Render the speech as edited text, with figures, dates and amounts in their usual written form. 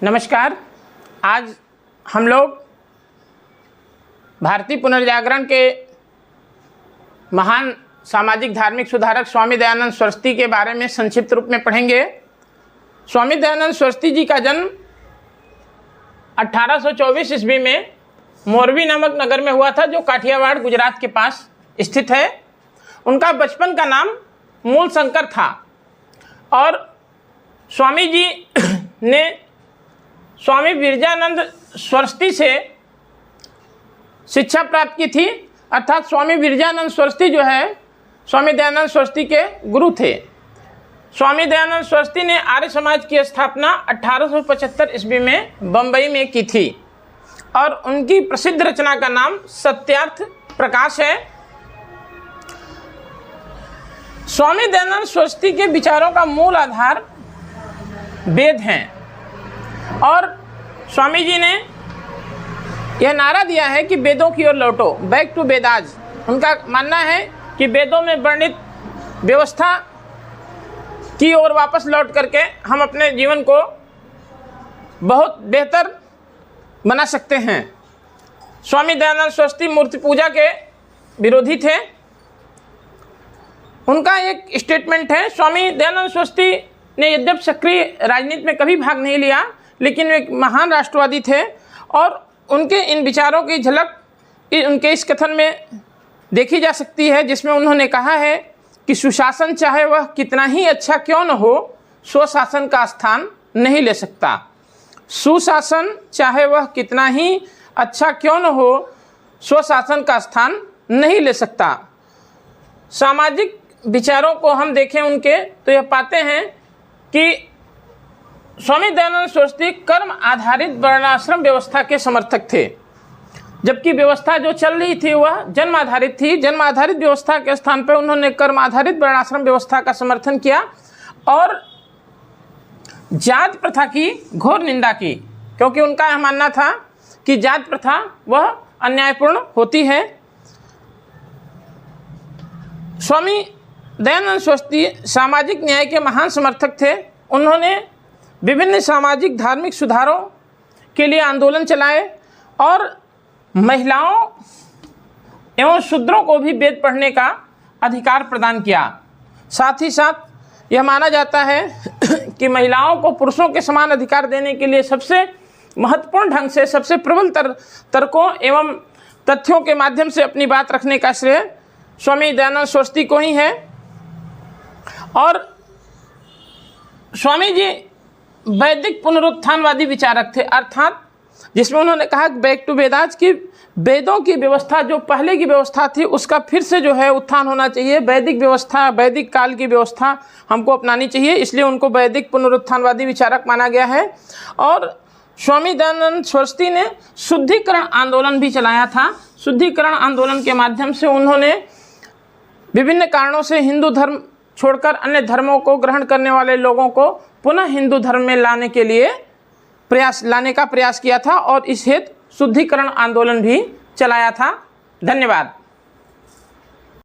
नमस्कार। आज हम लोग भारतीय पुनर्जागरण के महान सामाजिक धार्मिक सुधारक स्वामी दयानंद सरस्वती के बारे में संक्षिप्त रूप में पढ़ेंगे। स्वामी दयानंद सरस्वती जी का जन्म 1824 ईस्वी में मोरबी नामक नगर में हुआ था, जो काठियावाड़ गुजरात के पास स्थित है। उनका बचपन का नाम मूल शंकर था और स्वामी जी ने स्वामी विरजानंद सरस्वती से शिक्षा प्राप्त की थी, अर्थात स्वामी विरजानंद सरस्वती जो है स्वामी दयानंद सरस्वती के गुरु थे। स्वामी दयानंद सरस्वती ने आर्य समाज की स्थापना 1875 ईस्वी में बम्बई में की थी और उनकी प्रसिद्ध रचना का नाम सत्यार्थ प्रकाश है। स्वामी दयानंद सरस्वती के विचारों का मूल आधार वेद हैं और स्वामी जी ने यह नारा दिया है कि वेदों की ओर लौटो, बैक टू वेदाज। उनका मानना है कि वेदों में वर्णित व्यवस्था की ओर वापस लौट करके हम अपने जीवन को बहुत बेहतर बना सकते हैं। स्वामी दयानंद सरस्वती मूर्ति पूजा के विरोधी थे। उनका एक स्टेटमेंट है, स्वामी दयानंद सरस्वती ने यद्यप सक्रिय राजनीति में कभी भाग नहीं लिया, लेकिन वे एक महान राष्ट्रवादी थे और उनके इन विचारों की झलक उनके इस कथन में देखी जा सकती है, जिसमें उन्होंने कहा है कि सुशासन चाहे वह कितना ही अच्छा क्यों न हो, स्वशासन का स्थान नहीं ले सकता। सुशासन चाहे वह कितना ही अच्छा क्यों न हो, स्वशासन का स्थान नहीं ले सकता। सामाजिक विचारों को हम देखें उनके, तो यह पाते हैं कि स्वामी दयानंद सरस्वती कर्म आधारित वर्णाश्रम व्यवस्था के समर्थक थे, जबकि व्यवस्था जो चल रही थी वह जन्म आधारित थी। जन्म आधारित व्यवस्था के स्थान पर उन्होंने कर्म आधारित वर्णाश्रम व्यवस्था का समर्थन किया और जात प्रथा की घोर निंदा की, क्योंकि उनका यह मानना था कि जात प्रथा वह अन्यायपूर्ण होती है। स्वामी दयानंद सरस्वती सामाजिक न्याय के महान समर्थक थे। उन्होंने विभिन्न सामाजिक धार्मिक सुधारों के लिए आंदोलन चलाए और महिलाओं एवं शूद्रों को भी वेद पढ़ने का अधिकार प्रदान किया। साथ ही साथ यह माना जाता है कि महिलाओं को पुरुषों के समान अधिकार देने के लिए सबसे महत्वपूर्ण ढंग से, सबसे प्रबल तर्कों एवं तथ्यों के माध्यम से अपनी बात रखने का श्रेय स्वामी दयानंद सरस्वती को ही है। और स्वामी जी वैदिक पुनरुत्थानवादी विचारक थे, अर्थात जिसमें उन्होंने कहा बैक टू वेदाज की वेदों की व्यवस्था जो पहले की व्यवस्था थी उसका फिर से जो है उत्थान होना चाहिए। वैदिक व्यवस्था, वैदिक काल की व्यवस्था हमको अपनानी चाहिए, इसलिए उनको वैदिक पुनरुत्थानवादी विचारक माना गया है। और स्वामी दयानंद सरस्वती ने शुद्धिकरण आंदोलन भी चलाया था। शुद्धिकरण आंदोलन के माध्यम से उन्होंने विभिन्न कारणों से हिंदू धर्म छोड़कर अन्य धर्मों को ग्रहण करने वाले लोगों को पुनः हिंदू धर्म में लाने का प्रयास किया था और इस हेतु शुद्धिकरण आंदोलन भी चलाया था। धन्यवाद।